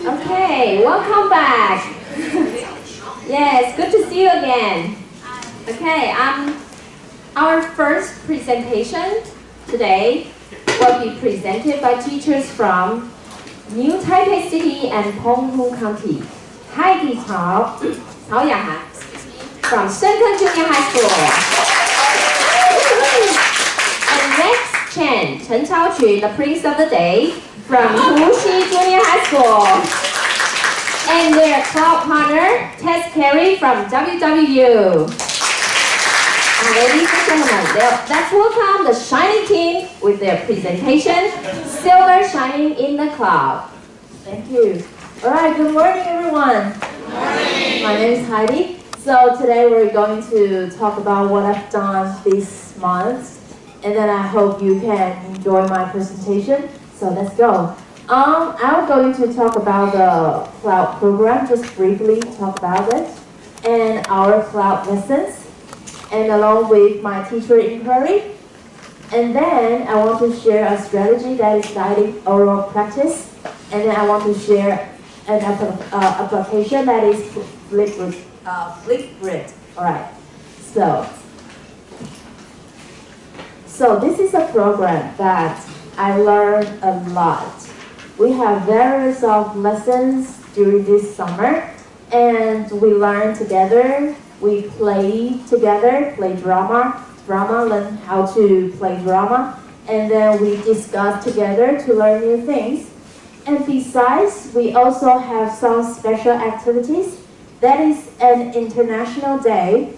Okay, welcome back. Yes, good to see you again. Okay, our first presentation today will be presented by teachers from New Taipei City and澎湖County. Heidi曹雅涵from深坑Junior High School. And next, Chen超群, the Prince of the Day, from Huxi Junior High School. And their club partner, Tess Carey from WWU. Ladies and gentlemen, let's welcome the Shining team with their presentation, Silver Shining in the Cloud. Thank you. Alright, good morning everyone. Good morning. My name is Heidi. So today we're going to talk about what I've done this month. And then I hope you can enjoy my presentation. So let's go. I'm going to talk about the cloud program, just briefly talk about it, and our cloud lessons, and along with my teacher inquiry. And then I want to share a strategy that is guiding oral practice, and then I want to share an application that is Flipgrid. Alright, so this is a program that I learned a lot. We have various of lessons during this summer, and we learn together, we play together, play drama, learn how to play drama, and then we discuss together to learn new things. And besides, we also have some special activities. That is an international day.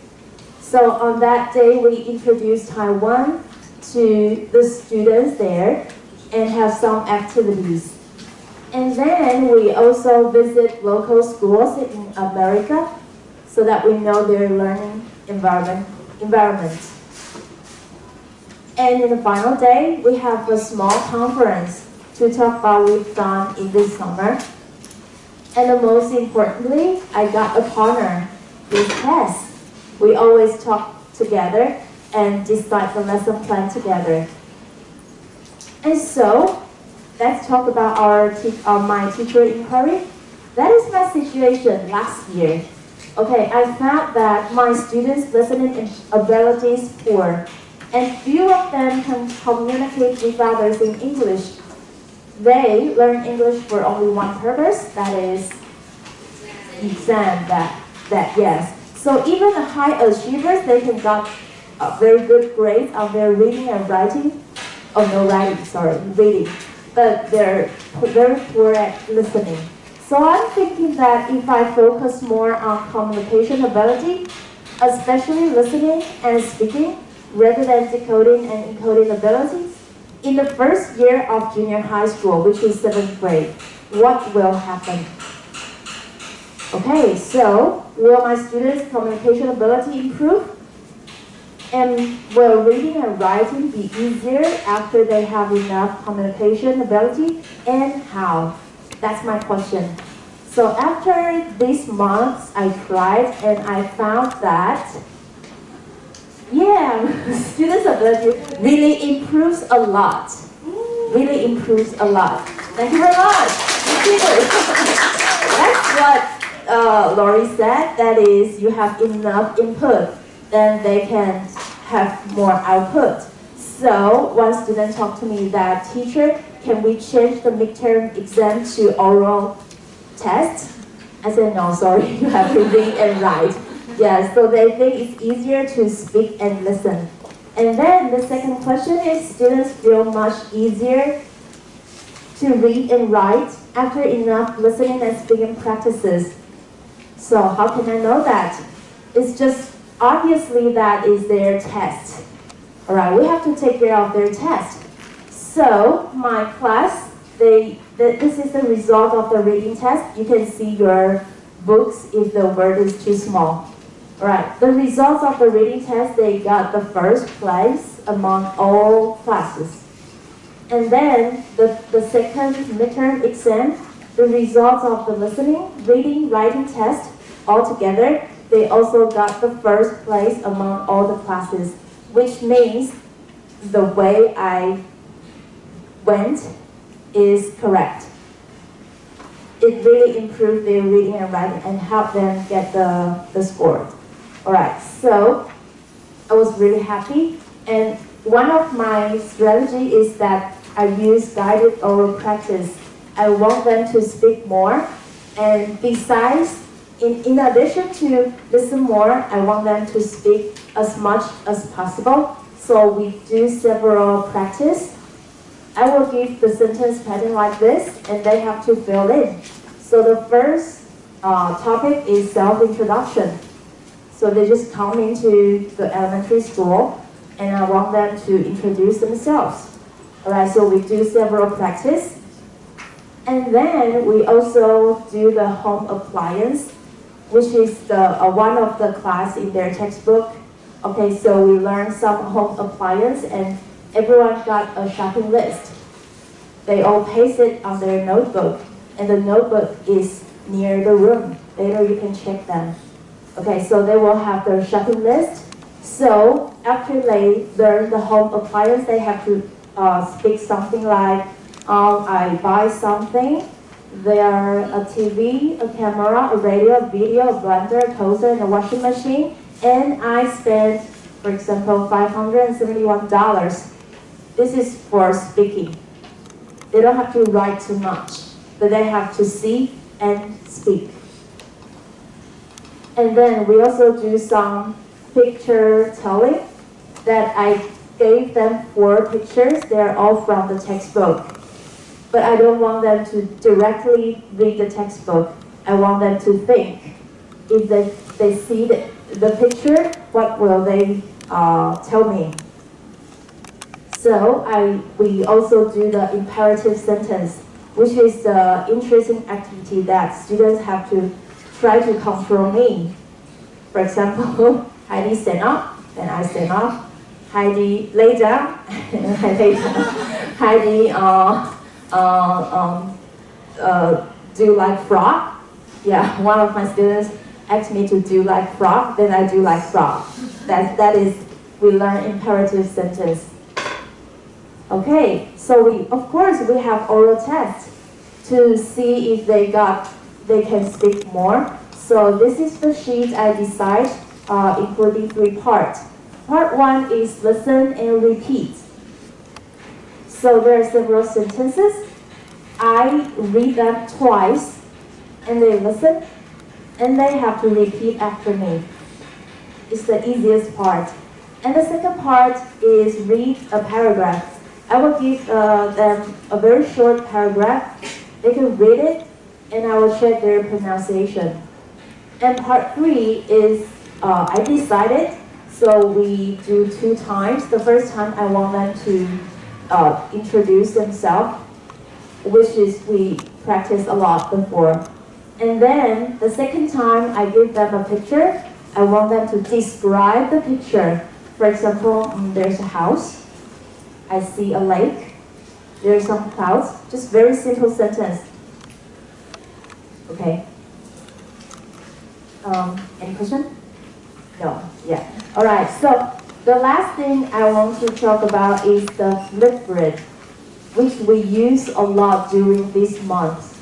So on that day, we introduce Taiwan to the students there and have some activities. And then we also visit local schools in America so that we know their learning environment. And in the final day, we have a small conference to talk about what we've done in this summer. And the most importantly, I got a partner with Tess. We always talk together and decide the lesson plan together. And so, let's talk about my teacher inquiry. That is my situation last year. Okay, I found that my students' listening ability is poor, and few of them can communicate with others in English. They learn English for only one purpose, that is exam, yes. So even the high achievers, they can get very good grades on their reading and writing. Oh, no writing, sorry, reading. But they're very poor at listening. So I'm thinking that if I focus more on communication ability, especially listening and speaking, rather than decoding and encoding abilities, in the first year of junior high school, which is 7th grade, what will happen? Okay, so will my students' communication ability improve? And will reading and writing be easier after they have enough communication ability? And how? That's my question. So after these months, I tried and I found that, yeah, students' ability really improves a lot. Really improves a lot. Thank you very much. That's what Lori said. That is, you have enough input, then they can have more output. So one student talked to me that, teacher, can we change the midterm exam to oral test? I said, no, sorry, you have to read and write. Yeah, so they think it's easier to speak and listen. And then the second question is, students feel much easier to read and write after enough listening and speaking practices. So how can I know that? It's just obviously that is their test. Alright, we have to take care of their test. So my class, this is the result of the reading test. You can see your books if the word is too small. Alright, the results of the reading test, they got the first place among all classes. And then the second midterm exam, the results of the listening, reading, writing test, all together, they also got the first place among all the classes, which means the way I went is correct. it really improved their reading and writing and helped them get the score. Alright, so I was really happy, and one of my strategy is that I use guided oral practice. I want them to speak more, and besides, in addition to listen more, I want them to speak as much as possible. So we do several practice. I will give the sentence pattern like this, and they have to fill in. So the first topic is self-introduction. So they just come into the elementary school, and I want them to introduce themselves. Alright, so we do several practice. And then we also do the home appliance, which is one of the class in their textbook. Okay, so we learn some home appliance, and everyone got a shopping list. They all paste it on their notebook, and the notebook is near the room. Later you can check them. Okay, so they will have their shopping list. So after they learn the home appliance, they have to speak something like, I buy something. There are a TV, a camera, a radio, a video, a blender, a toaster, and a washing machine. And I spent, for example, $571. This is for speaking. They don't have to write too much, but they have to see and speak. And then we also do some picture telling that I gave them 4 pictures. They're all from the textbook. But I don't want them to directly read the textbook. I want them to think. If they see the picture, what will they tell me? So we also do the imperative sentence, which is the interesting activity that students have to try to control me. For example, Heidi stand up, then I stand up. Heidi lay down, and I lay down. Heidi do like frog. Yeah, one of my students asked me to do like frog, then I do like frog. That is, we learn imperative sentence. Okay, so of course we have oral test to see if they can speak more. So this is the sheet I decided, including 3 parts. Part 1 is listen and repeat. So there are several sentences. I read them twice, and they listen, and they have to repeat after me. It's the easiest part. And the second part is read a paragraph. I will give them a very short paragraph. They can read it, and I will check their pronunciation. And part 3 is I decided, so we do 2 times. The first time I want them to introduce themselves, which is we practice a lot before. And then the second time I give them a picture, I want them to describe the picture. For example, there's a house. I see a lake. There's some clouds. Just very simple sentence. Okay. Any question? No. Yeah. All right. So the last thing I want to talk about is the Flipgrid, which we use a lot during this month.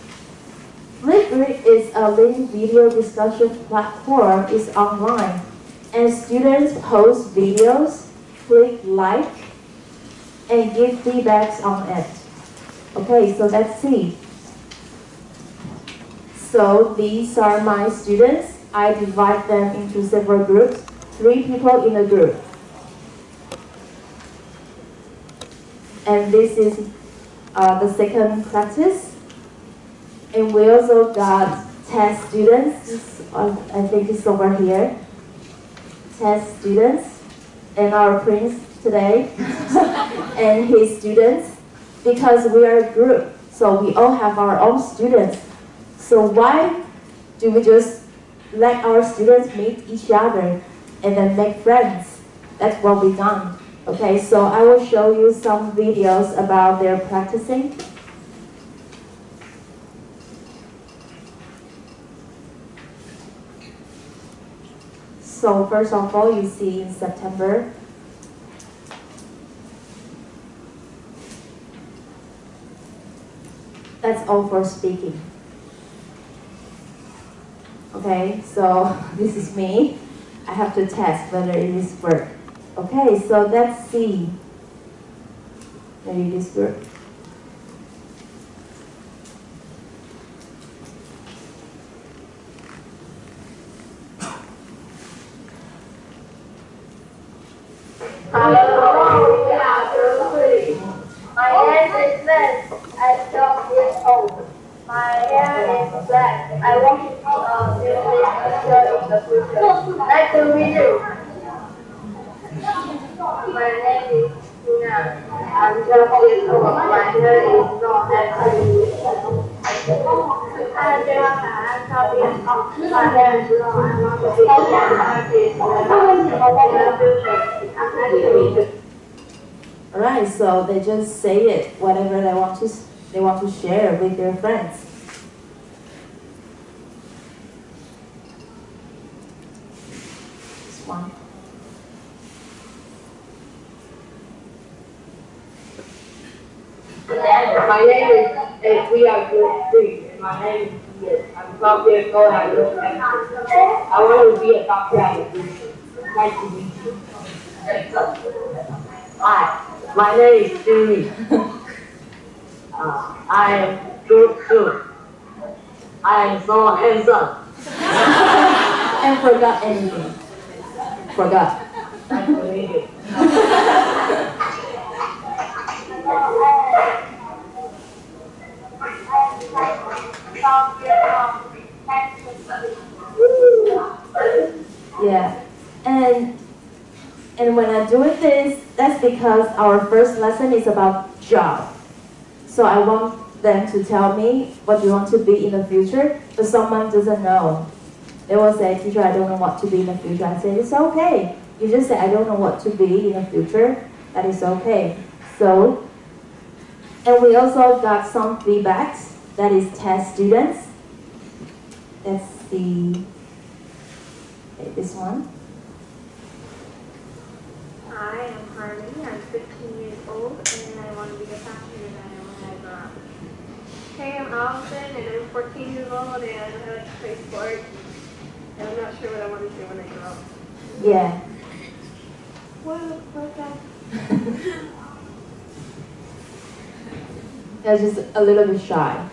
Flipgrid is a living video discussion platform. It's online, and students post videos, click like, and give feedbacks on it. Okay, so let's see. So these are my students. I divide them into several groups, 3 people in a group. And this is the second practice. And we also got Tess students. I think it's over here. Tess students. And our prince today. And his students. Because we are a group, so we all have our own students. So why do we just let our students meet each other and then make friends? That's what we've done. Okay, so I will show you some videos about their practicing. So first of all, you see in September, that's all for speaking. Okay, so this is me. I have to test whether it is work. Okay, so let's see whether it is work. Hello, we are Julie. My name is Liz. I'm 12 years old. My hair is black. I want to be a music teacher in the future. Nice to meet you. My name is Tina. I'm 12 years old. My hair is long and pretty. I'm 12 years old. My hair is long. I want to be an artist in the future. I'm nice to meet you. Alright, so they just say it, whatever they want to share with their friends. This one. My name is we are grade 3. My name is Ian. I'm 12 years old. I look at I want to be a doctor in the future. Nice to meet you. Hi, my name is Jimmy. I am group 2. I am so handsome. And forgot anything. Forgot. Nice to meet you. Yeah, and when I do this, that's because our first lesson is about job. So I want them to tell me what you want to be in the future, but someone doesn't know. They will say, teacher, I don't know what to be in the future. I say, it's okay. You just say, I don't know what to be in the future. That is okay. So, and we also got some feedbacks. That is test students. Let's see. Okay, this one. Hi, I'm Harley. I'm 15 years old, and I want to be a fashion designer when I grow up. Hey, I'm Allison, and I'm 14 years old, and I like to play sports. And I'm not sure what I want to do when I grow up. Yeah. What's that? They're just a little bit shy.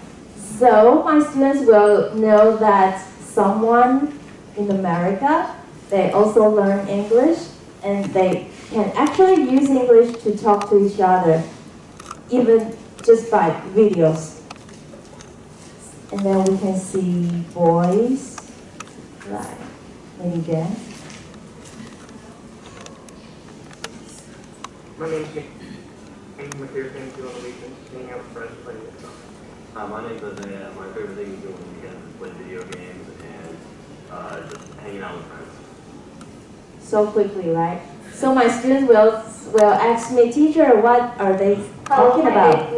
So my students will know that someone in America, they also learn English, and they can actually use English to talk to each other, even just by videos. And then we can see boys, right, maybe again. My name is Shane. I'm here thank you on the weekend, hanging out with friends, playing with stuff. My name's Isaiah. My favorite thing to do on the weekends is play video games and just hanging out with friends. So quickly, right? So my students will ask me, teacher, what are they talking about?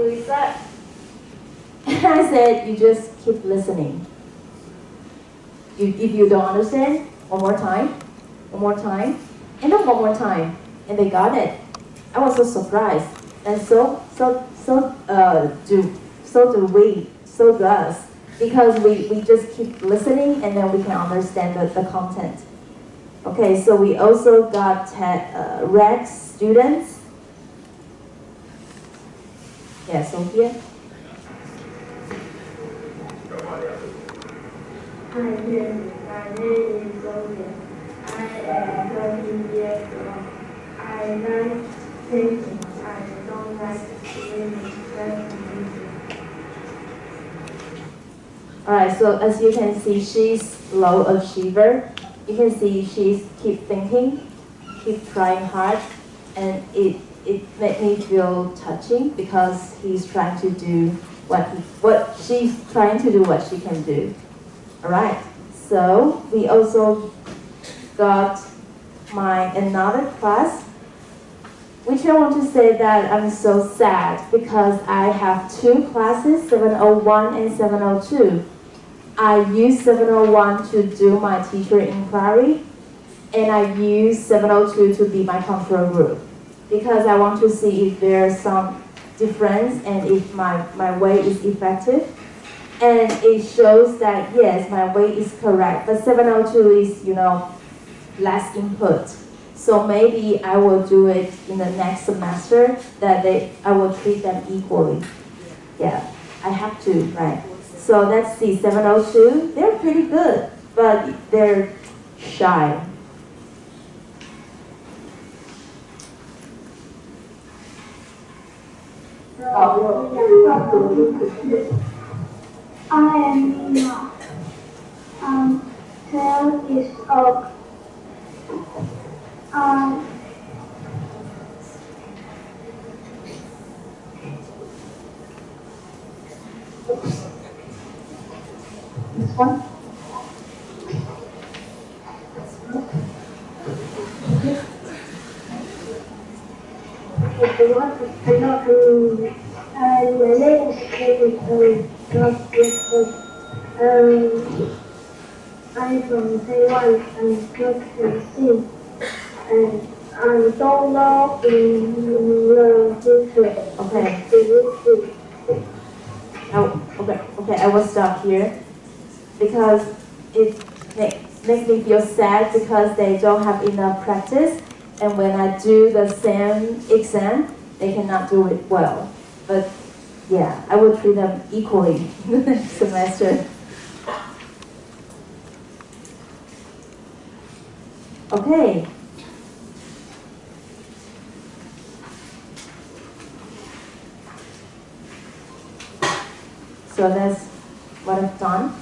And I said, you just keep listening. If you don't understand, one more time, and then one more time, and they got it. I was so surprised, and so do we, so do us, because we just keep listening, and then we can understand the content. Okay, so we also got Rex students. Yeah, Sophia. Hi, my name is Sophia. I am 13 years old. I like painting. I don't like swimming. Alright, so as you can see, she's low achiever. You can see she's keep thinking, keep trying hard, and it made me feel touching because he's trying to do she's trying to do what she can do. Alright, so we also got another class, which I want to say that I'm so sad because I have two classes, 701 and 702. I use 701 to do my teacher inquiry, and I use 702 to be my control group because I want to see if there's some difference and if my way is effective. And it shows that, yes, my weight is correct. But 702 is, less input. So maybe I will do it in the next semester that I will treat them equally. Yeah, I have to, right? So let's see, 702, they're pretty good, but they're shy. I am Nina. I'm 12 years old. This one? My name is Heidi. I'm from Taiwan. I'm 13, and I don't know in the future. Okay. Okay, I will stop here because it makes me feel sad because they don't have enough practice, and when I do the same exam, they cannot do it well. But yeah, I will treat them equally next semester. Okay. So that's what I've done.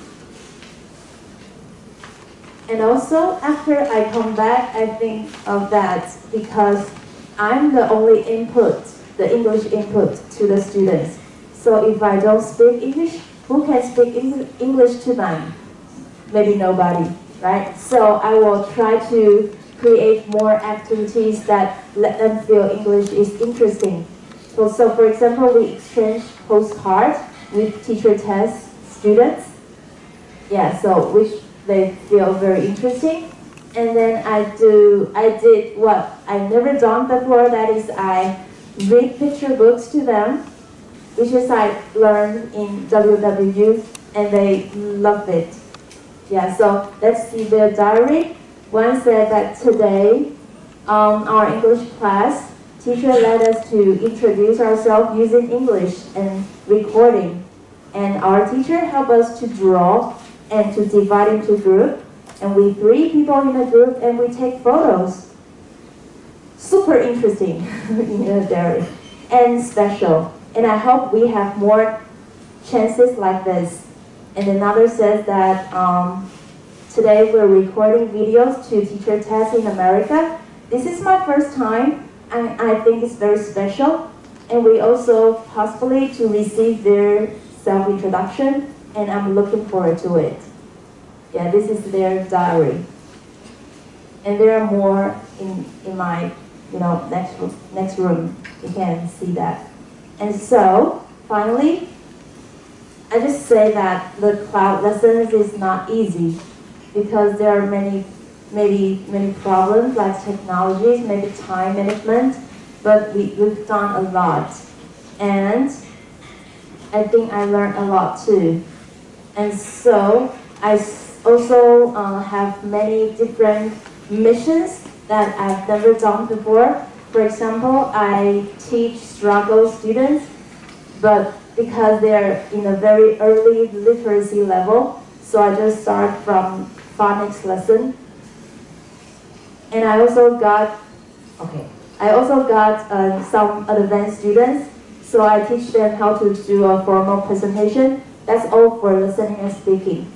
And also, after I come back, I think of that because I'm the only input, the English input to the students. So if I don't speak English, who can speak English to them? Maybe nobody, right? So I will try to create more activities that let them feel English is interesting. So for example, we exchange postcards with teacher Tess students. Yeah, so which they feel very interesting. And then I did what I never done before, that is I read picture books to them, which is I learned in WWU, and they love it. Yeah, so let's see their diary. One said that today, our English class, teacher led us to introduce ourselves using English and recording. And our teacher helped us to draw and to divide into groups. And we 3 people in a group and we take photos. Super interesting in the diary and special. And I hope we have more chances like this. And another says that today we're recording videos to teacher Tess in America. This is my first time, and I think it's very special. And we also possibly to receive their self-introduction, and I'm looking forward to it. Yeah, this is their diary. And there are more in my next room. You can see that. And so, finally, I just say that the cloud lessons is not easy because there are many problems like technologies, maybe time management, but we've done a lot. And I think I learned a lot too. And so I also have many different missions that I've never done before. For example, I teach struggle students, but because they're in a very early literacy level, so I just start from phonics lesson. And I also got some advanced students, so I teach them how to do a formal presentation. That's all for listening and speaking,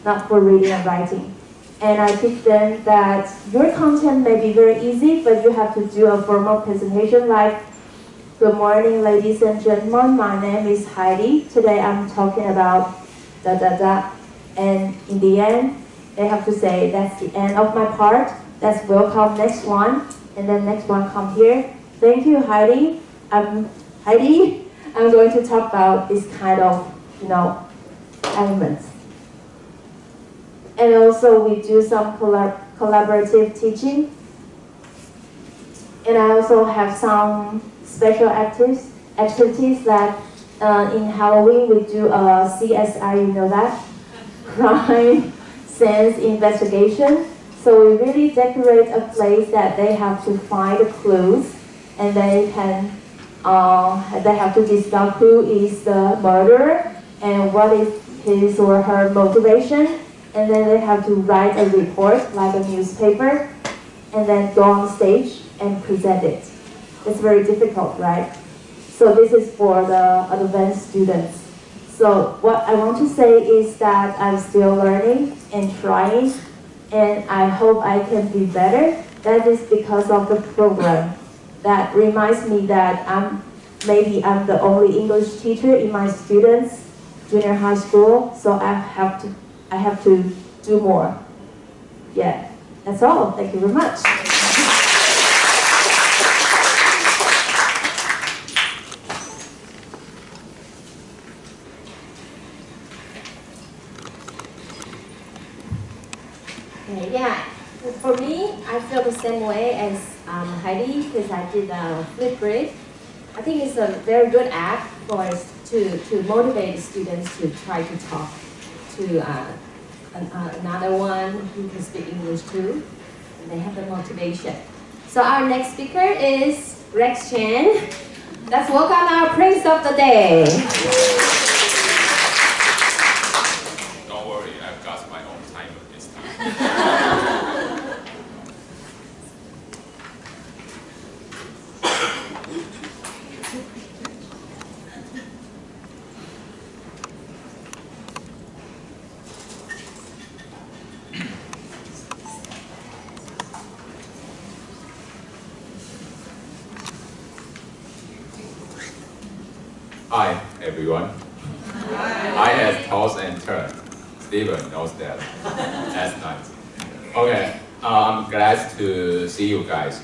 not for reading and writing. And I teach them that your content may be very easy, but you have to do a formal presentation like, good morning, ladies and gentlemen, my name is Heidi. Today I'm talking about da-da-da. And in the end, they have to say, that's the end of my part. That's welcome, next one. And then next one come here. Thank you, Heidi. Heidi, I'm going to talk about this kind of, elements. And also we do some collaborative teaching. And I also have some special activities that In Halloween, we do a CSI, you know that? Crime Science Investigation. So we really decorate a place that they have to find the clues, and they have to discover who is the murderer and what is his or her motivation, and then they have to write a report like a newspaper, and then go on stage and present it. It's very difficult, right? So this is for the advanced students. So what I want to say is that I'm still learning and trying, and I hope I can be better. That is because of the program. That reminds me that maybe I'm the only English teacher in my students' junior high school, so I have to do more. Yeah, that's all. Thank you very much. Yeah, for me, I feel the same way as Heidi, because I did Flipgrid. I think it's a very good app for us to motivate the students to try to talk to another one who can speak English too, and they have the motivation. So our next speaker is Rex Chen. Let's welcome our Prince of the Day. Don't worry, I've got my own timer this time. Hi, everyone. I has toss and turn. Steven knows that. That's nice. Okay, I'm glad to see you guys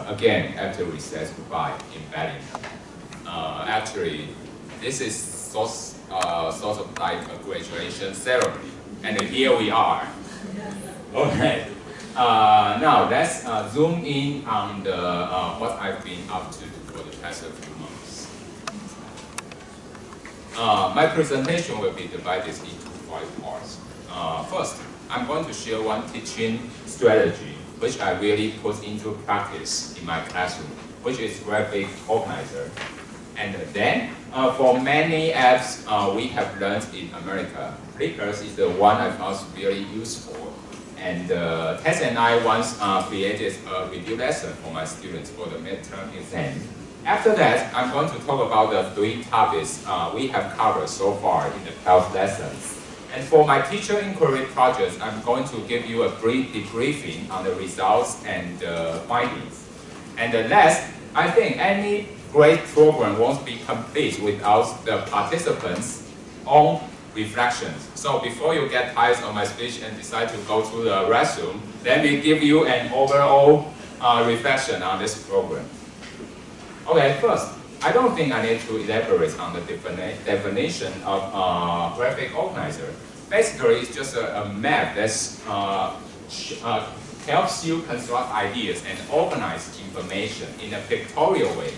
again after we said goodbye in Bellington. Actually, this is sort of like a graduation ceremony, and here we are. Okay. Now let's zoom in on the what I've been up to for the past few months. My presentation will be divided into 5 parts. First, I'm going to share one teaching strategy which I really put into practice in my classroom, which is graphic organizer. And then, for many apps we have learned in America, Flickr is the one I found really useful. And Tess and I once created a review lesson for my students for the midterm exam. After that, I'm going to talk about the 3 topics we have covered so far in the 12 lessons. And for my teacher inquiry projects, I'm going to give you a brief debriefing on the results and findings. And last, I think any great program won't be complete without the participants' own reflections. So before you get tired of my speech and decide to go to the restroom, let me give you an overall reflection on this program. Okay, first, I don't think I need to elaborate on the definition of graphic organizer. Basically, it's just a map that helps you construct ideas and organize information in a pictorial way.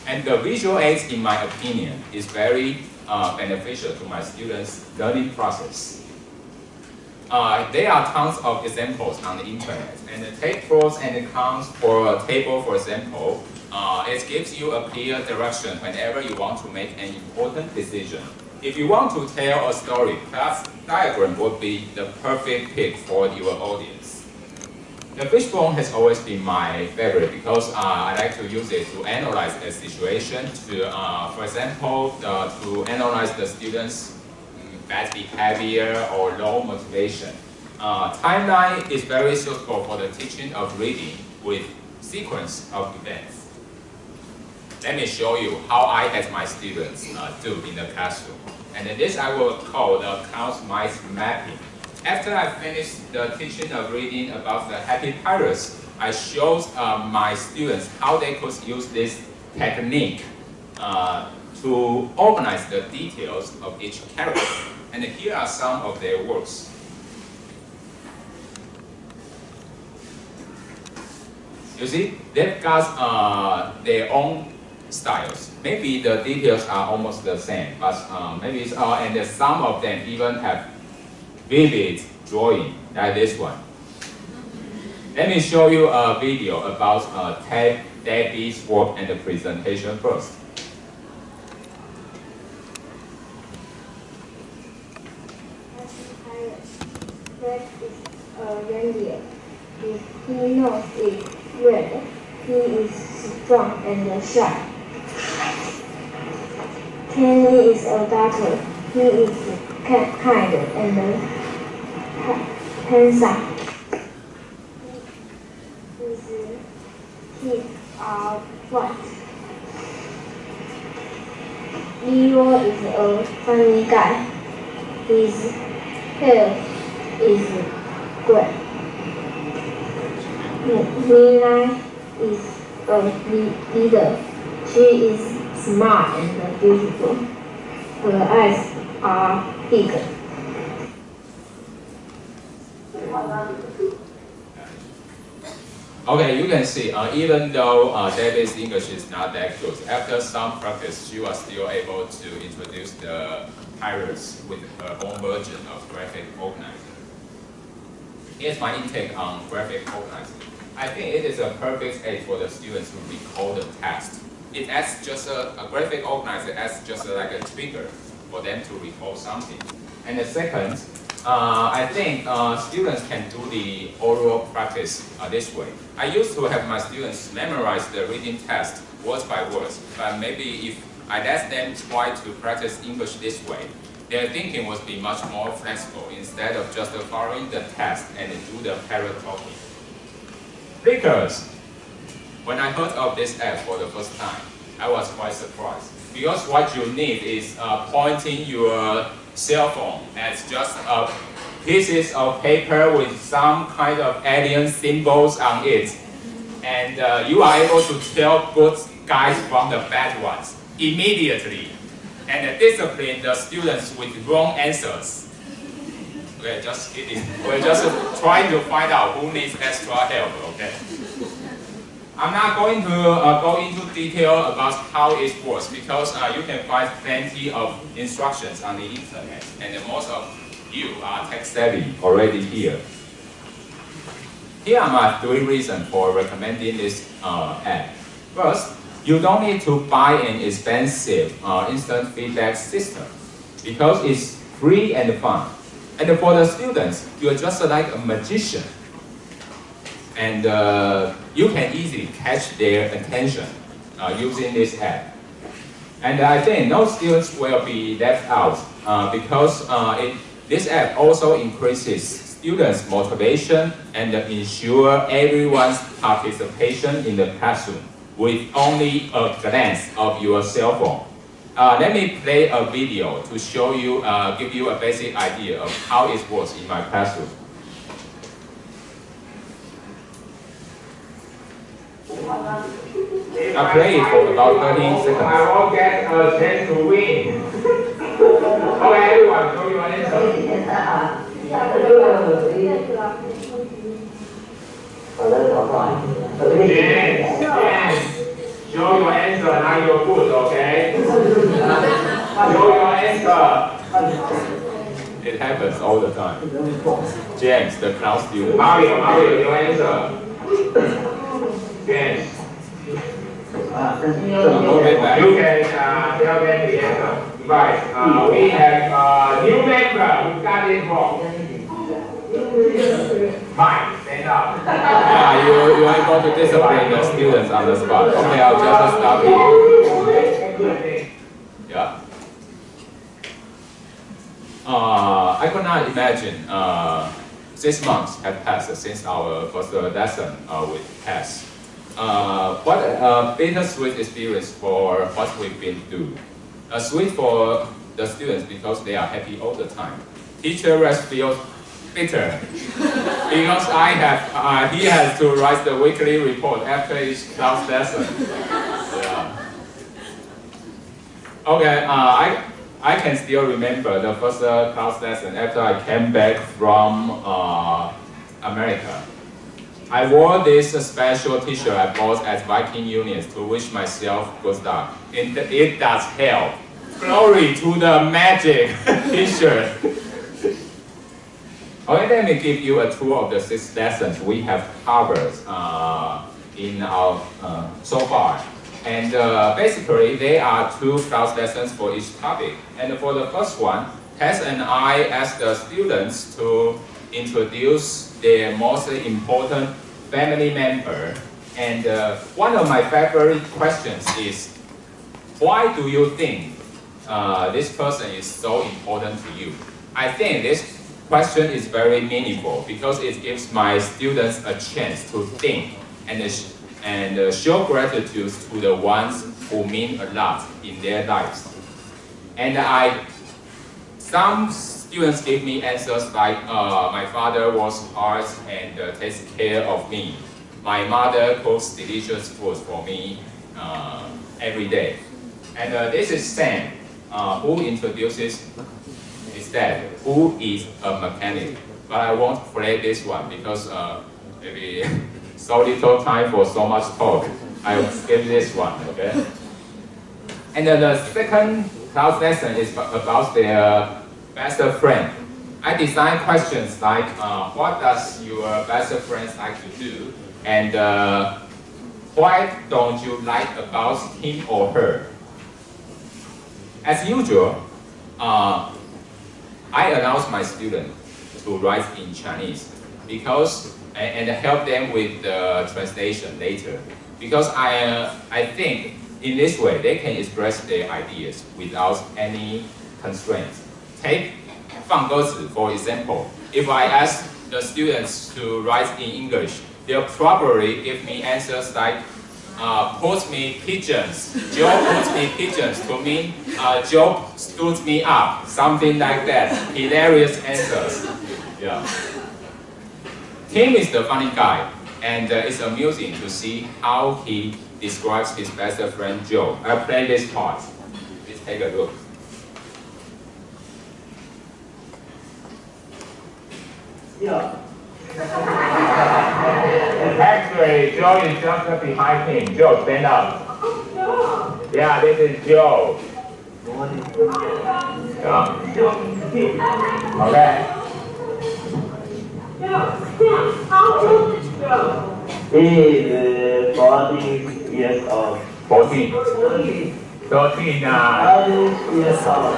And the visual aids, in my opinion, is very beneficial to my students' learning process. There are tons of examples on the internet, and take pros and cons for a table, for example. It gives you a clear direction whenever you want to make an important decision. If you want to tell a story, class diagram would be the perfect pick for your audience. The fishbone has always been my favorite because I like to use it to analyze a situation, for example, to analyze the students' bad behavior or low motivation. Timeline is very suitable for the teaching of reading with sequence of events. Let me show you how I had my students do in the classroom. And this I will call the Count Mice mapping. After I finished the teaching of reading about the Happy Pirates, I showed my students how they could use this technique to organize the details of each character. And here are some of their works. You see, they've got their own styles. Maybe the details are almost the same, but maybe it's and some of them even have vivid drawing like this one. Let me show you a video about Debbie's work and the presentation first. Red is reindeer. His nose is red. He is strong and sharp. Kenny is a doctor. He is kind and handsome. His teeth are white. Leo is a funny guy. His hair is gray. Nina is a leader. She is smart and beautiful. Her eyes are big. Okay, you can see, even though Debbie's English is not that good, after some practice, she was still able to introduce the pirates with her own version of graphic organizing. Here's my intake on graphic organizing. I think it is a perfect aid for the students to recall the text. It acts just a graphic organizer acts just like a trigger for them to recall something. And the second, I think students can do the oral practice this way. I used to have my students memorize the reading text word by word, but maybe if I let them try to practice English this way, their thinking would be much more flexible instead of just following the text and do the parrot talking. Because when I heard of this app for the first time, I was quite surprised. Because what you need is pointing your cell phone at just pieces of paper with some kind of alien symbols on it. And you are able to tell good guys from the bad ones immediately. And discipline the students with wrong answers. Okay, just kidding. We're just trying to find out who needs extra help, okay? I'm not going to go into detail about how it works because you can find plenty of instructions on the internet, and most of you are tech savvy already here. Here are my 3 reasons for recommending this app. First, you don't need to buy an expensive instant feedback system because it's free and fun. And for the students, you're just like a magician. And you can easily catch their attention using this app. And I think no students will be left out because this app also increases students' motivation and ensure everyone's participation in the classroom with only a glance of your cell phone. Let me play a video to show you, give you a basic idea of how it works in my classroom. I play it for about 30 seconds. I will get a chance to win. Okay, everyone, show your answer. Yes. Show your answer, not your food, okay? Show your answer. It happens all the time. James, the clown student. Mario, your answer. Yes. You can tell them the answer. Right. We have new member who got it wrong. Fine, stand up. You are able to discipline the students on the spot. Okay, I'll just stop here. Yeah. I could not imagine 6 months have passed since our first lesson with Tess. What a bittersweet experience for what we've been through. Sweet for the students because they are happy all the time. Teacher Rex feels bitter because he has to write the weekly report after each class lesson. Yeah. Okay, I can still remember the first class lesson after I came back from America. I wore this special t-shirt I bought at Viking Unions to wish myself good luck. It does help. Glory to the magic t-shirt. Okay, let me give you a tour of the 6 lessons we have covered in our so far. And basically, there are 2 class lessons for each topic. And for the first one, Tess and I asked the students to introduce their most important family member. And one of my favorite questions is, why do you think this person is so important to you? I think this question is very meaningful because it gives my students a chance to think and show gratitude to the ones who mean a lot in their lives. And some students give me answers like, my father works hard and takes care of me. My mother cooks delicious food for me every day. And this is Sam, who introduces his dad, who is a mechanic. But I won't play this one because maybe so little time for so much talk. I will skip this one, okay? And then the second class lesson is about their best friend. I designed questions like, what does your best friend like to do? And what don't you like about him or her? As usual, I announce my students to write in Chinese because and help them with the translation later. Because I think in this way they can express their ideas without any constraints. Take 放鸽子 for example. If I ask the students to write in English, they'll probably give me answers like put me pigeons. Joe puts me pigeons to mean Joe stood me up. Something like that. Hilarious answers. Yeah. Tim is the funny guy, and it's amusing to see how he describes his best friend Joe. I'll play this part. Please take a look. Yeah. Actually, Joe is just behind him. Joe, stand up. Yeah, this is Joe. Yeah. Okay. He is 14 years old. 14. 13 years old.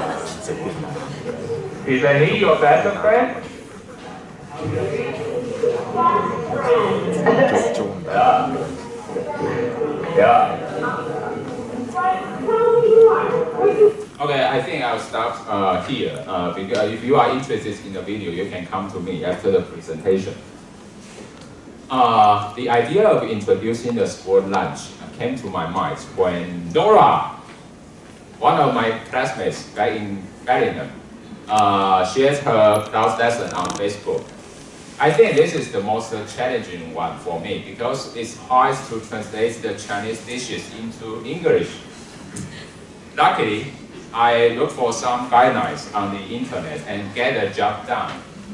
Is he your best friend? Yeah. Okay, I think I'll stop here because if you are interested in the video, you can come to me after the presentation. The idea of introducing the sport lunch came to my mind when Dora, one of my classmates back in Bellingham, shared her class lesson on Facebook. I think this is the most challenging one for me because it's hard to translate the Chinese dishes into English. Luckily, I looked for some guidelines on the internet and get the job done.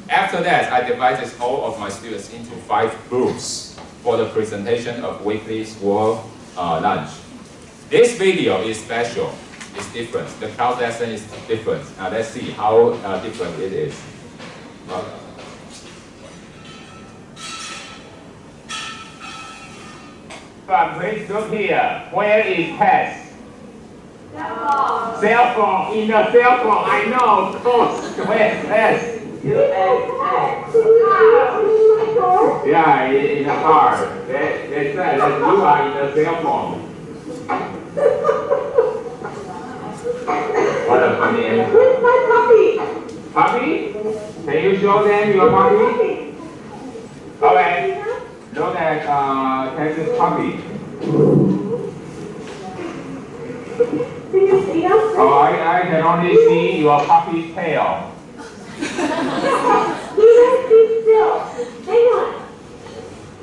After that, I divided all of my students into 5 groups for the presentation of weekly sport lunch. This video is special. It's different. The class lesson is different. Let's see how different it is. But please look here. Where is Tess? Cell phone. In the cell phone. I know. Of course. Where is Tess? Yeah, in the car. They said that you are in the cell phone. What a funny answer. Where's my puppy? Puppy? Can you show them your puppy? Okay. Look at Tess's puppy. Oh, I can only see your puppy's tail. You have to still. Hang on.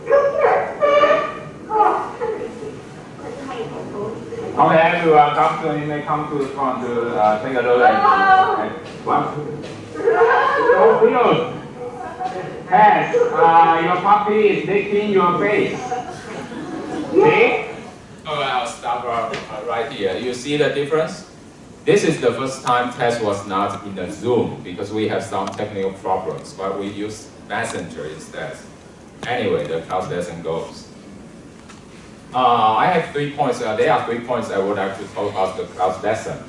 Come here. Okay, everyone, you may come to the front to take a look at what? So close. Tess, your puppy is licking your face. See? Oh, I'll stop right here. You see the difference? This is the first time Tess was not in the Zoom because we have some technical problems, but we use Messenger instead. Anyway, the class lesson goes. I have 3 points. There are 3 points I would like to talk about the class lesson.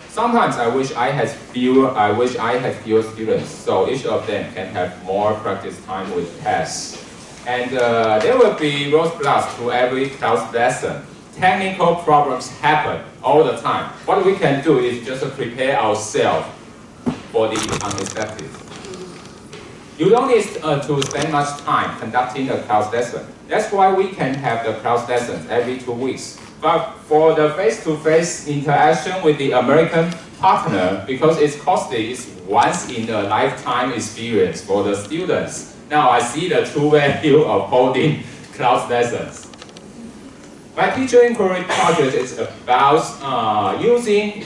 Sometimes I wish I had fewer students, so each of them can have more practice time with Tess. And there will be roadblocks to every class lesson. Technical problems happen all the time. What we can do is just prepare ourselves for the unexpected. You don't need to spend much time conducting the class lesson. That's why we can have the class lessons every 2 weeks. But for the face-to-face interaction with the American partner, because it's costly, it's once in a lifetime experience for the students. Now I see the true value of holding class lessons. My teacher inquiry project is about using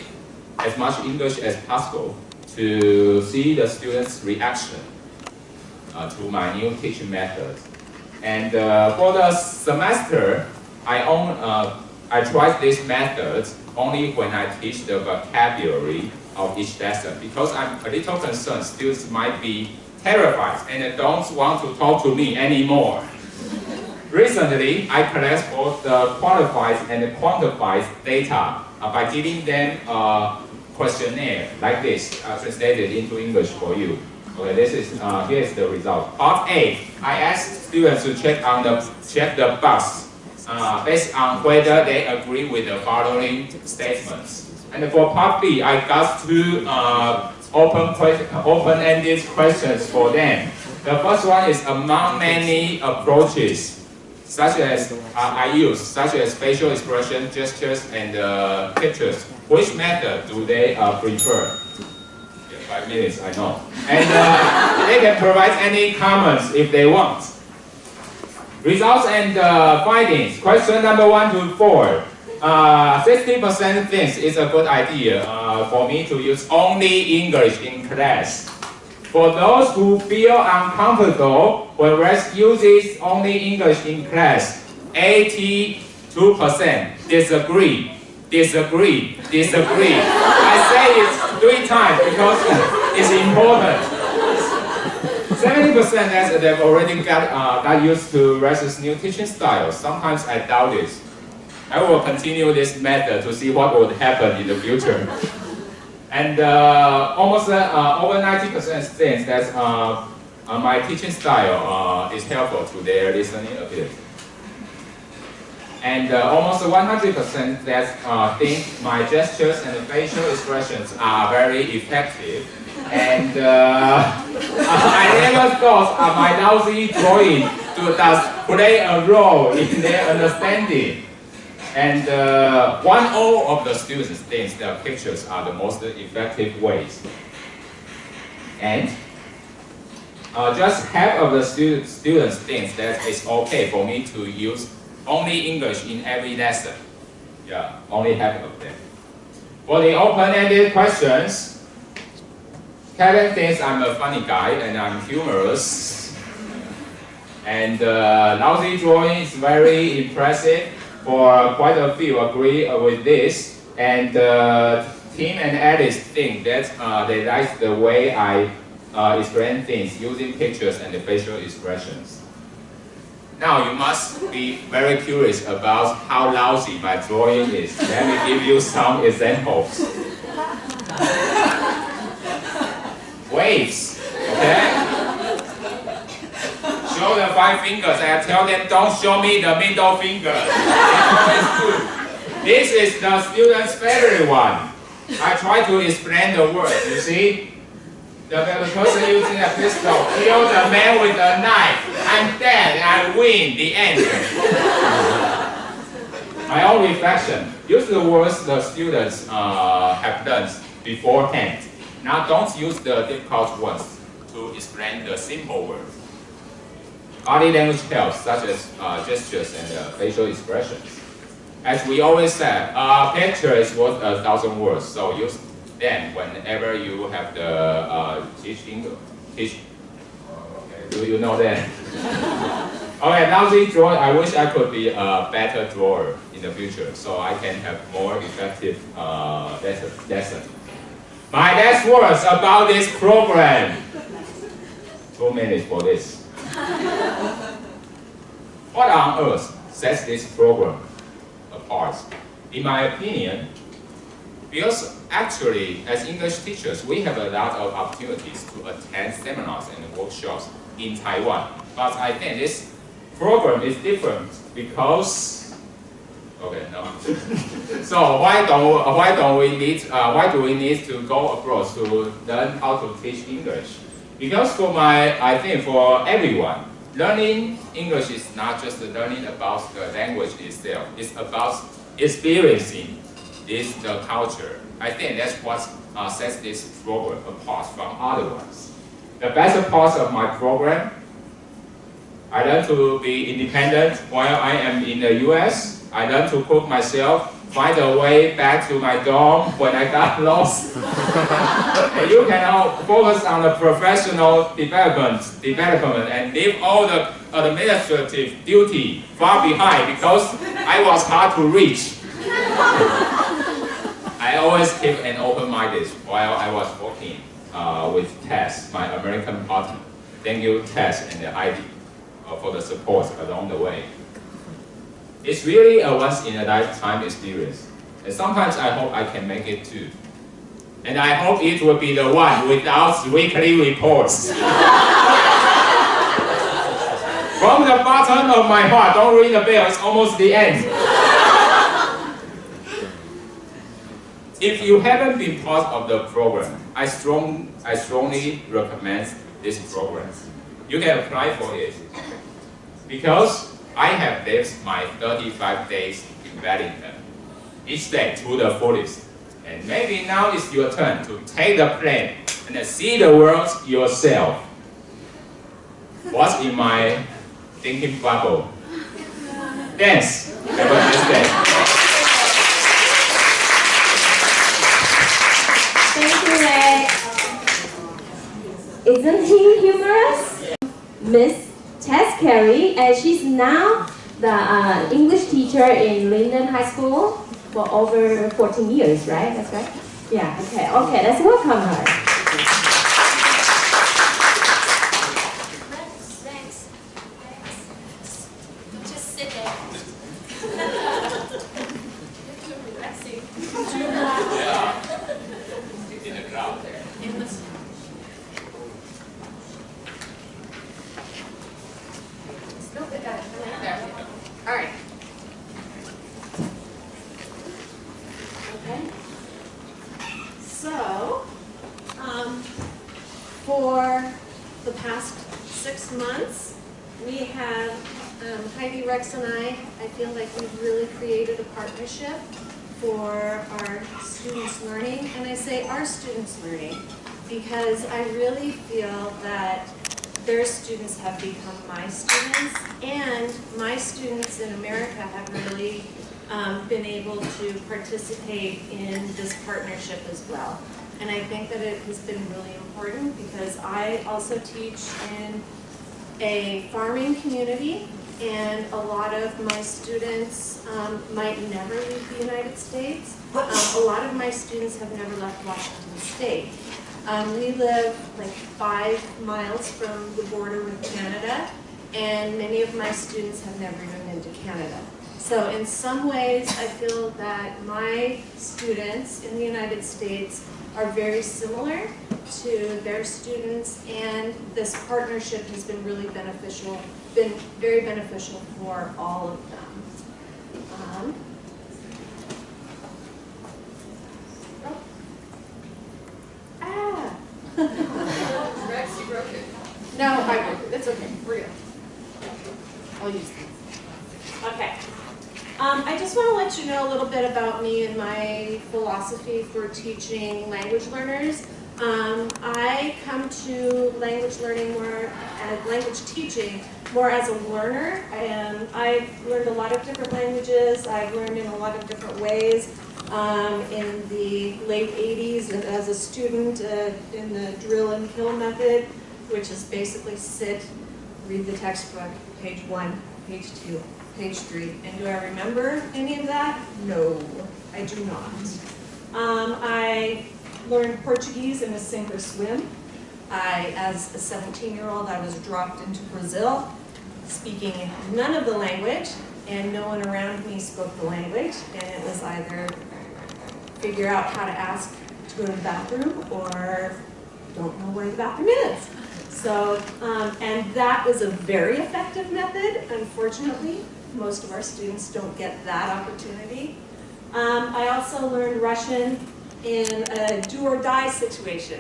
as much English as possible to see the students' reaction to my new teaching method. And for the semester, I tried this method only when I teach the vocabulary of each lesson because I'm a little concerned students might be terrified and don't want to talk to me anymore. Recently, I collect both the qualified and the quantified data by giving them a questionnaire like this, translated into English for you. Okay, here is the result. Part A, I asked students to check the box based on whether they agree with the following statements. And for part B, I got 2 open-ended questions for them. The first one is among many approaches such as such as facial expression, gestures, and pictures. Which method do they prefer? 5 minutes, I know. And they can provide any comments if they want. Results and findings. Question number 1 to 4. 60% thinks it's a good idea for me to use only English in class. For those who feel uncomfortable when uses only English in class, 82% disagree. I say it 3 times because it's important. 70% that they've already got used to Rex's new teaching style. Sometimes I doubt it. I will continue this method to see what would happen in the future. And almost over 90% think that my teaching style is helpful to their listening ability. And almost 100% that think my gestures and facial expressions are very effective. And I never thought my lousy drawing does play a role in their understanding. And 1/0 of the students thinks that pictures are the most effective ways. And just half of the students think that it's okay for me to use only English in every lesson. Yeah, only half of them. For the open-ended questions, Kevin thinks I'm a funny guy and I'm humorous. And lousy drawing is very impressive. For quite a few agree with this. And Tim and Alice think that they like the way I explain things using pictures and facial expressions. Now you must be very curious about how lousy my drawing is. Let me give you some examples. Waves, okay? Show the 5 fingers and I tell them don't show me the middle finger. This is the student's favorite one. I try to explain the word, you see? The person using a pistol kill the man with a knife. I'm dead and I win the end. My own reflection. Use the words the students have learned beforehand. Now don't use the difficult ones to explain the simple words. Body language helps, such as gestures and facial expressions. As we always said, a picture is worth 1,000 words, so use them whenever you have the Do you know that? Okay, now this drawing, I wish I could be a better drawer in the future, so I can have more effective lesson. My last words about this program. 2 minutes for this. What on earth sets this program apart? In my opinion, because actually, as English teachers, we have a lot of opportunities to attend seminars and workshops in Taiwan. But I think this program is different because, okay, no. So why do we need to go abroad to learn how to teach English? Because I think for everyone, learning English is not just learning about the language itself. It's about experiencing the culture. I think that's what sets this program apart from other ones. The best part of my program, I learned to be independent while I am in the US. I learned to cook myself, find a way back to my dorm when I got lost. And you can now focus on the professional development and leave all the administrative duty far behind because I was hard to reach. I always keep an open mind while I was working with Tess, my American partner. Thank you, Tess and Heidi, for the support along the way. It's really a once-in-a-lifetime experience, and sometimes I hope I can make it too. And I hope it will be the one without weekly reports. From the bottom of my heart, don't ring the bell, it's almost the end. If you haven't been part of the program, I strongly recommend this program. You can apply for it. Because I have lived my 35 days in Wellington, each day to the fullest. And maybe now it's your turn to take the plane and see the world yourself. What's in my thinking bubble? Thanks. Have a nice day. Thank you, Ray. Isn't he humorous? Miss Tess Carey, and she's now the English teacher in Linden High School for over 14 years, right? That's right? Yeah, okay, let's welcome her. Thanks. Just sit there. You're relaxing. Yeah. In the crowd there. All right. Okay. So, for the past 6 months, we have, Heidi, Rex, and I feel like we've really created a partnership for our students' learning. And I say our students' learning because I really feel that their students have become my students, and my students in America have really been able to participate in this partnership as well. And I think that it has been really important because I also teach in a farming community, and a lot of my students might never leave the United States. A lot of my students have never left Washington State. We live like 5 miles from the border with Canada, and many of my students have never even been to Canada. So in some ways, I feel that my students in the United States are very similar to their students, and this partnership has been really beneficial, been very beneficial for all of them. Rex, you broke it. No, I broke it. It's okay. We're good. I'll use these. Okay. I just want to let you know a little bit about me and my philosophy for teaching language learners. I come to language learning more, language teaching more as a learner. And I've learned a lot of different languages. I've learned in a lot of different ways. In the late 80s and as a student in the drill and kill method, which is basically sit, read the textbook, page 1, page 2, page 3. And do I remember any of that? No, I do not. I learned Portuguese in a sink or swim. As a 17-year-old, I was dropped into Brazil, speaking none of the language, and no one around me spoke the language, and it was either figure out how to ask to go to the bathroom or don't know where the bathroom is. So, and that was a very effective method. Unfortunately, most of our students don't get that opportunity. I also learned Russian in a do-or-die situation,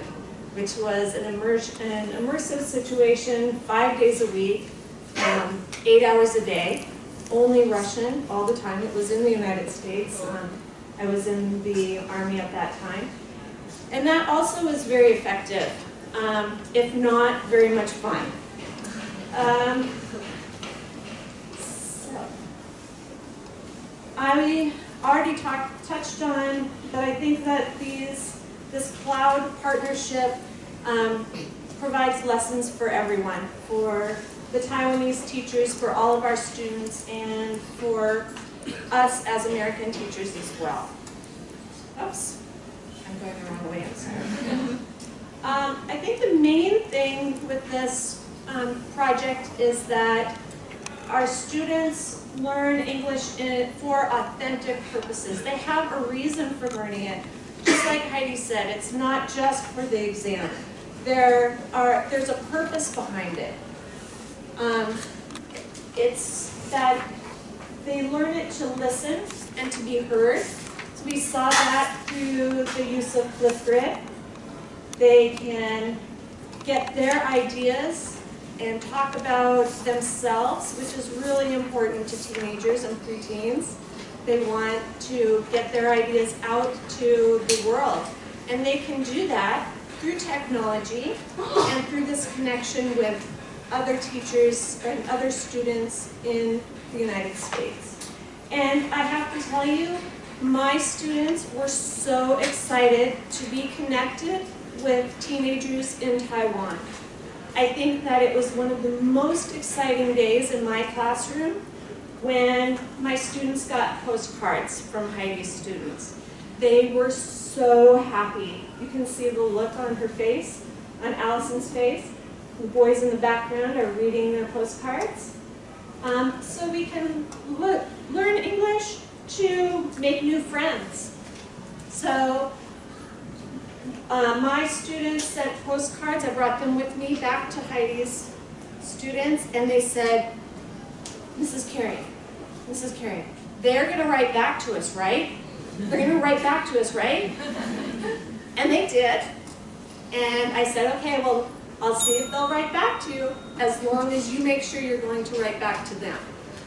which was an immersive situation, 5 days a week, 8 hours a day, only Russian all the time. It was in the United States. I was in the Army at that time. And that also was very effective, if not very much fun. So, I already touched on that I think that this cloud partnership provides lessons for everyone, for the Taiwanese teachers, for all of our students, and for us as American teachers as well. Oops, I'm going the wrong way, I'm sorry. I think the main thing with this project is that our students learn English for authentic purposes. They have a reason for learning it. Just like Heidi said, it's not just for the exam. There's a purpose behind it. It's that they learn it to listen and to be heard. So we saw that through the use of Flipgrid. They can get their ideas and talk about themselves, which is really important to teenagers and preteens. They want to get their ideas out to the world. And they can do that through technology and through this connection with other teachers and other students in the United States. And I have to tell you, my students were so excited to be connected with teenagers in Taiwan. I think that it was one of the most exciting days in my classroom when my students got postcards from Heidi's students. They were so happy. You can see the look on her face, on Allison's face. The boys in the background are reading their postcards. So we can learn English to make new friends. So my students sent postcards. I brought them with me back to Heidi's students, and they said, Mrs. Carey, they're going to write back to us, right? They're going to write back to us, right? And they did. And I said, okay, well, I'll see if they'll write back to you as long as you make sure you're going to write back to them.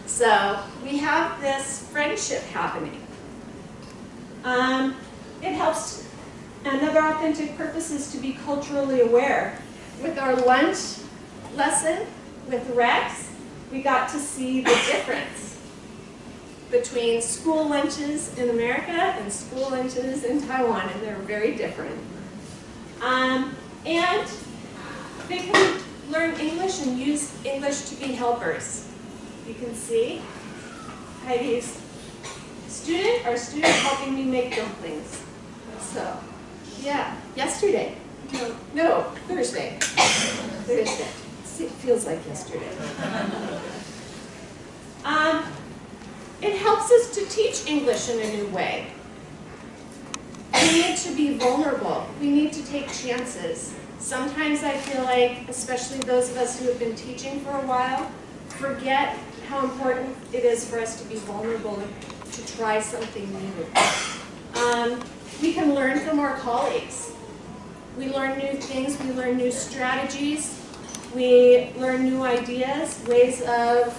So we have this friendship happening. It helps. Another authentic purpose is to be culturally aware. With our lunch lesson with Rex, we got to see the difference between school lunches in America and school lunches in Taiwan, and they're very different. And they can learn English and use English to be helpers. You can see Heidi's our student helping me make dumplings. So, yeah, yesterday. No, Thursday. Thursday. It feels like yesterday. It helps us to teach English in a new way. We need to be vulnerable. We need to take chances. Sometimes I feel like, especially those of us who have been teaching for a while, forget how important it is for us to be vulnerable and to try something new. We can learn from our colleagues. We learn new things, we learn new strategies, we learn new ideas, ways of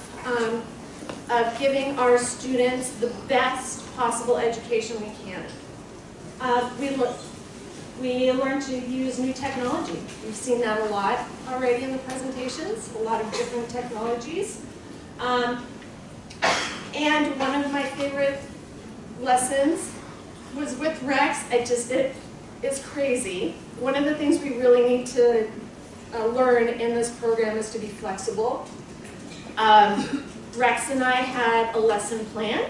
giving our students the best possible education we can. We learn to use new technology. We've seen that a lot already in the presentations, a lot of different technologies. And one of my favorite lessons was with Rex. It's crazy. One of the things we really need to learn in this program is to be flexible. Rex and I had a lesson plan.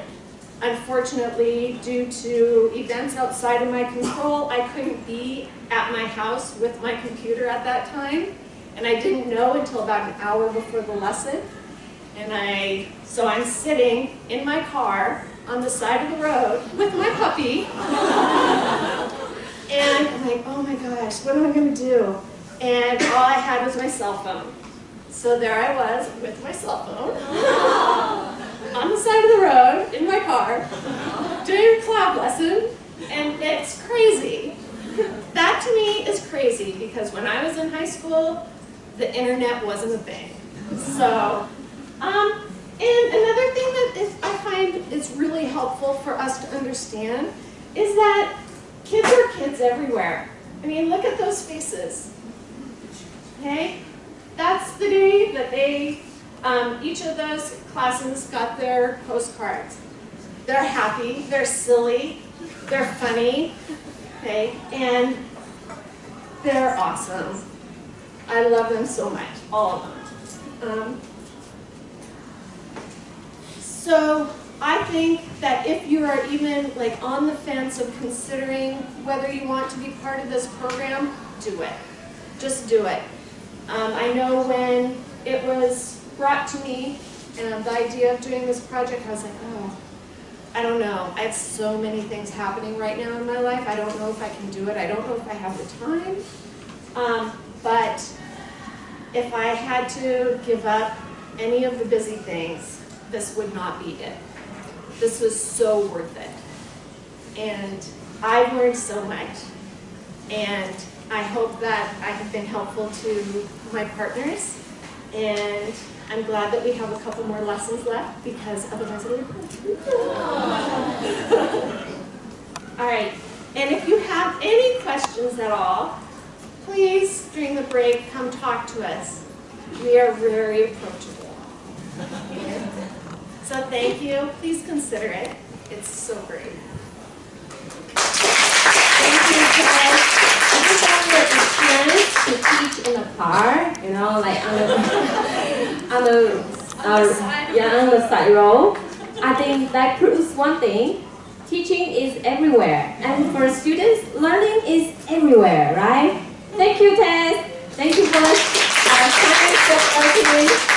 Unfortunately, due to events outside of my control, I couldn't be at my house with my computer at that time. And I didn't know until about an hour before the lesson. And so I'm sitting in my car on the side of the road with my puppy. And I'm like, oh my gosh, what am I going to do? And all I had was my cell phone. So there I was with my cell phone on the side of the road in my car doing a cloud lesson. And it's crazy. That to me is crazy because when I was in high school, the internet wasn't a thing. So, and another thing that I find is really helpful for us to understand is that kids are kids everywhere. I mean, look at those faces. Okay? That's the day that they, each of those classes got their postcards. They're happy, they're silly, they're funny, okay? And they're awesome. I love them so much, all of them. So I think that if you are even like on the fence of considering whether you want to be part of this program, do it. Just do it. I know when it was brought to me, and the idea of doing this project, I was like, oh, I don't know. I have so many things happening right now in my life. I don't know if I can do it. I don't know if I have the time. But if I had to give up any of the busy things, this would not be it. This was so worth it. And I've learned so much. And I hope that I have been helpful to my partners. And I'm glad that we have a couple more lessons left because otherwise I would have. All right. And if you have any questions at all, please, during the break, come talk to us. We are very approachable. Okay? So thank you. Please consider it. It's so great. Thank you, Tess. I just had the chance to teach in the car, you know, like on the side row. I think that proves one thing. Teaching is everywhere. And for students, learning is everywhere, right? Thank you, Tess. Thank you for our time.